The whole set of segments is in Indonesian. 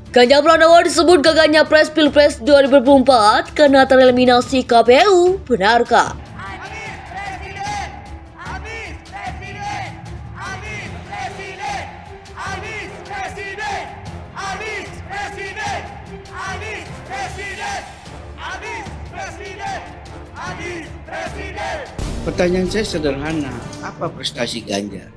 Ganjar Pranowo disebut gagal nyapres Pilpres 2024 karena tereliminasi KPU. Benarkah? Anies Presiden, Anies Presiden, Anies Presiden, Anies Presiden, Anies Presiden, Anies Presiden, Anies Presiden, Anies Presiden. Pertanyaan saya sederhana, apa prestasi Ganjar?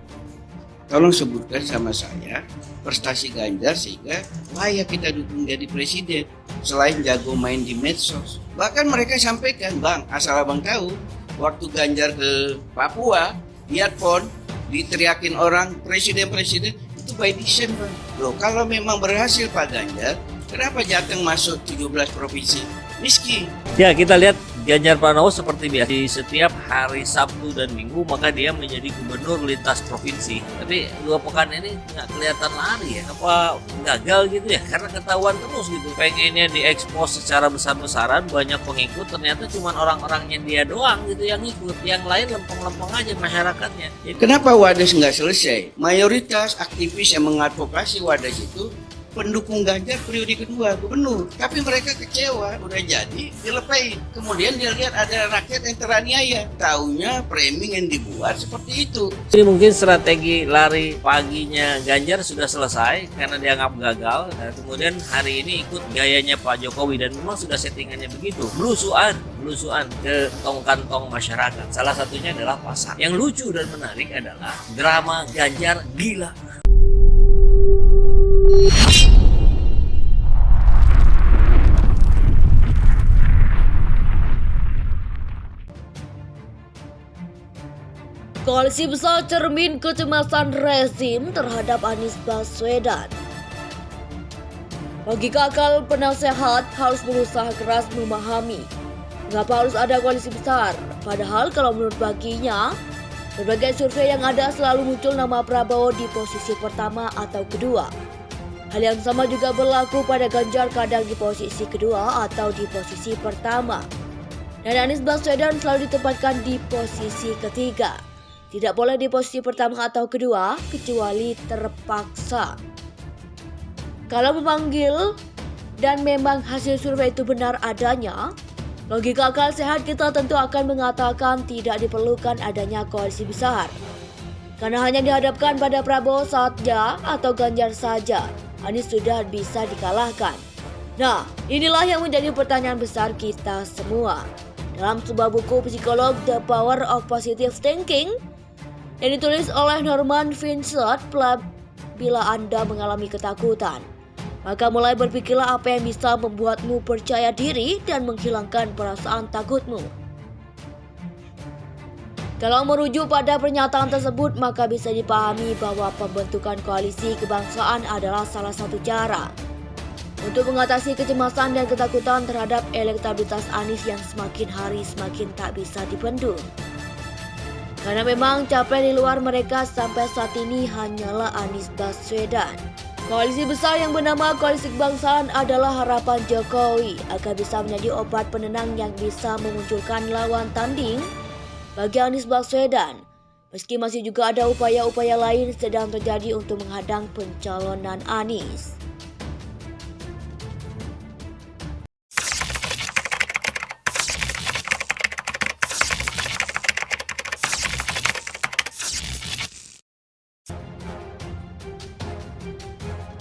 Tolong sebutkan sama saya prestasi Ganjar sehingga layak kita dukung jadi presiden. Selain jago main di medsos, bahkan mereka sampaikan, Bang, asal abang tahu, waktu Ganjar ke Papua, lihat pon, diteriakin orang presiden-presiden, itu by design, Bang. Loh, kalau memang berhasil Pak Ganjar, kenapa Jateng masuk 17 provinsi miskin? Ya, kita lihat Ganjar Pranowo seperti biasa di setiap hari Sabtu dan Minggu maka dia menjadi gubernur lintas provinsi. Tapi 2 pekan ini nggak kelihatan lari ya, apa gagal gitu ya? Karena ketahuan terus gitu. Pengennya diekspos secara besar-besaran, banyak pengikut, ternyata cuma orang-orangnya dia doang gitu yang ikut, yang lain lempeng-lempeng aja masyarakatnya. Jadi, Kenapa Wadas nggak selesai? Mayoritas aktivis yang mengadvokasi Wadas itu pendukung Ganjar periode kedua gubernur, tapi mereka kecewa, udah jadi dilepain. Kemudian dia lihat ada rakyat yang teraniaya, taunya framing yang dibuat seperti itu. Jadi mungkin strategi lari paginya Ganjar sudah selesai karena dianggap gagal. Nah, kemudian hari ini ikut gayanya Pak Jokowi dan memang sudah settingannya begitu. Belusuan ke kantong masyarakat. Salah satunya adalah pasar. Yang lucu dan menarik adalah drama Ganjar gila. Koalisi besar cermin kecemasan rezim terhadap Anies Baswedan. Logika akal penasehat harus berusaha keras memahami mengapa harus ada koalisi besar. Padahal kalau menurut baginya, berbagai survei yang ada selalu muncul nama Prabowo di posisi pertama atau kedua. Hal yang sama juga berlaku pada Ganjar, kadang di posisi kedua atau di posisi pertama. Dan Anies Baswedan selalu ditempatkan di posisi ketiga. Tidak boleh di posisi pertama atau kedua, kecuali terpaksa. Kalau memanggil dan memang hasil survei itu benar adanya, logika akal sehat kita tentu akan mengatakan tidak diperlukan adanya koalisi besar. Karena hanya dihadapkan pada Prabowo saja atau Ganjar saja, Anies sudah bisa dikalahkan. Nah, inilah yang menjadi pertanyaan besar kita semua. Dalam sebuah buku psikolog The Power of Positive Thinking yang ditulis oleh Norman Vincent, bila Anda mengalami ketakutan, maka mulai berpikirlah apa yang bisa membuatmu percaya diri dan menghilangkan perasaan takutmu. Kalau merujuk pada pernyataan tersebut, maka bisa dipahami bahwa pembentukan koalisi kebangsaan adalah salah satu cara untuk mengatasi kecemasan dan ketakutan terhadap elektabilitas Anies yang semakin hari semakin tak bisa dibendung. Karena memang capres di luar mereka sampai saat ini hanyalah Anies Baswedan. Koalisi besar yang bernama Koalisi Kebangsaan adalah harapan Jokowi agar bisa menjadi obat penenang yang bisa memunculkan lawan tanding bagi Anies Baswedan. Meski masih juga ada upaya-upaya lain sedang terjadi untuk menghadang pencalonan Anies.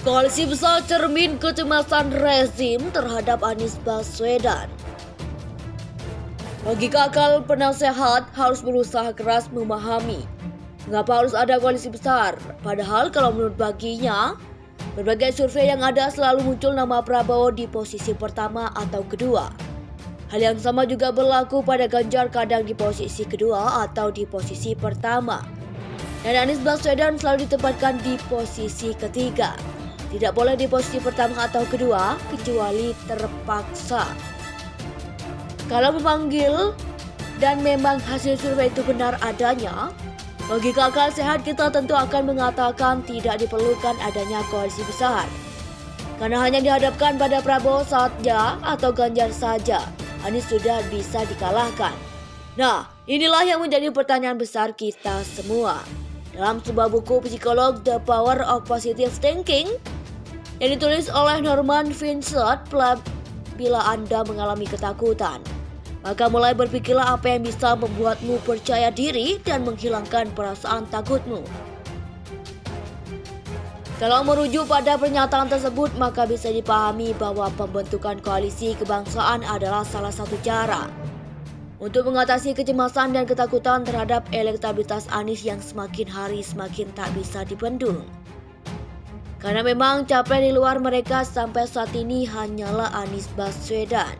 Koalisi besar cermin kecemasan rezim terhadap Anies Baswedan. Logika akal penasehat harus berusaha keras memahami mengapa harus ada koalisi besar. Padahal kalau menurut baginya, berbagai survei yang ada selalu muncul nama Prabowo di posisi pertama atau kedua. Hal yang sama juga berlaku pada Ganjar, kadang di posisi kedua atau di posisi pertama. Dan Anies Baswedan selalu ditempatkan di posisi ketiga. Tidak boleh di posisi pertama atau kedua, kecuali terpaksa. Kalau memanggil dan memang hasil survei itu benar adanya, logika akal sehat kita tentu akan mengatakan tidak diperlukan adanya koalisi besar. Karena hanya dihadapkan pada Prabowo saja atau Ganjar saja, Anies sudah bisa dikalahkan. Nah, inilah yang menjadi pertanyaan besar kita semua. Dalam sebuah buku psikolog The Power of Positive Thinking yang ditulis oleh Norman Vincent. Bila Anda mengalami ketakutan, maka mulai berpikirlah apa yang bisa membuatmu percaya diri dan menghilangkan perasaan takutmu. Kalau merujuk pada pernyataan tersebut, maka bisa dipahami bahwa pembentukan koalisi kebangsaan adalah salah satu cara untuk mengatasi kecemasan dan ketakutan terhadap elektabilitas Anies yang semakin hari semakin tak bisa dibendung. Karena memang capres di luar mereka sampai saat ini hanyalah Anies Baswedan.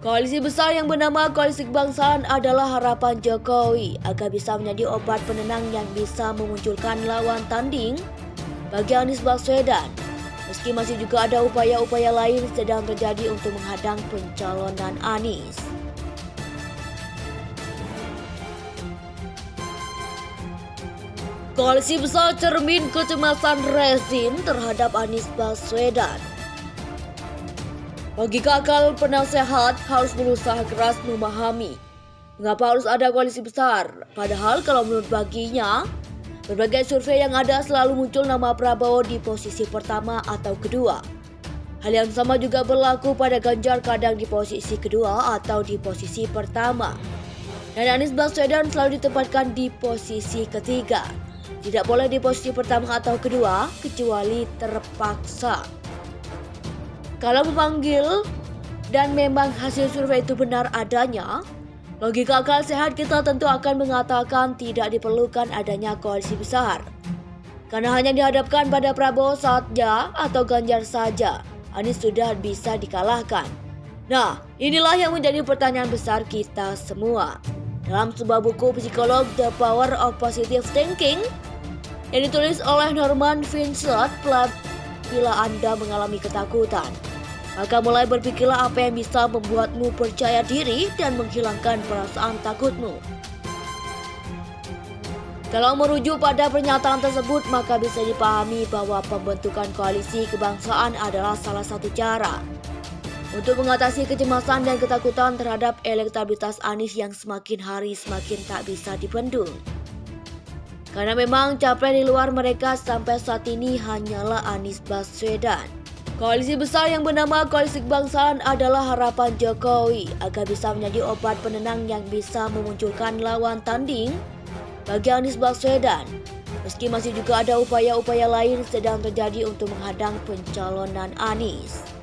Koalisi besar yang bernama Koalisi Kebangsaan adalah harapan Jokowi agar bisa menjadi obat penenang yang bisa memunculkan lawan tanding bagi Anies Baswedan. Meski masih juga ada upaya-upaya lain sedang terjadi untuk menghadang pencalonan Anies. Koalisi besar cermin kecemasan rezim terhadap Anies Baswedan. Logika akal penasehat harus berusaha keras memahami mengapa harus ada koalisi besar. Padahal kalau menurut baginya, berbagai survei yang ada selalu muncul nama Prabowo di posisi pertama atau kedua. Hal yang sama juga berlaku pada Ganjar, kadang di posisi kedua atau di posisi pertama. Dan Anies Baswedan selalu ditempatkan di posisi ketiga. Tidak boleh di posisi pertama atau kedua, kecuali terpaksa. Kalau memanggil dan memang hasil survei itu benar adanya, logika akal sehat kita tentu akan mengatakan tidak diperlukan adanya koalisi besar. Karena hanya dihadapkan pada Prabowo saja atau Ganjar saja, Anies sudah bisa dikalahkan. Nah, inilah yang menjadi pertanyaan besar kita semua. Dalam sebuah buku psikolog The Power of Positive Thinking yang ditulis oleh Norman Vincent, bila Anda mengalami ketakutan, maka mulai berpikirlah apa yang bisa membuatmu percaya diri dan menghilangkan perasaan takutmu. Kalau merujuk pada pernyataan tersebut, maka bisa dipahami bahwa pembentukan koalisi kebangsaan adalah salah satu cara untuk mengatasi kecemasan dan ketakutan terhadap elektabilitas Anies yang semakin hari semakin tak bisa dibendung. Karena memang capres di luar mereka sampai saat ini hanyalah Anies Baswedan. Koalisi besar yang bernama Koalisi Kebangsaan adalah harapan Jokowi agar bisa menjadi obat penenang yang bisa memunculkan lawan tanding bagi Anies Baswedan. Meski masih juga ada upaya-upaya lain sedang terjadi untuk menghadang pencalonan Anies.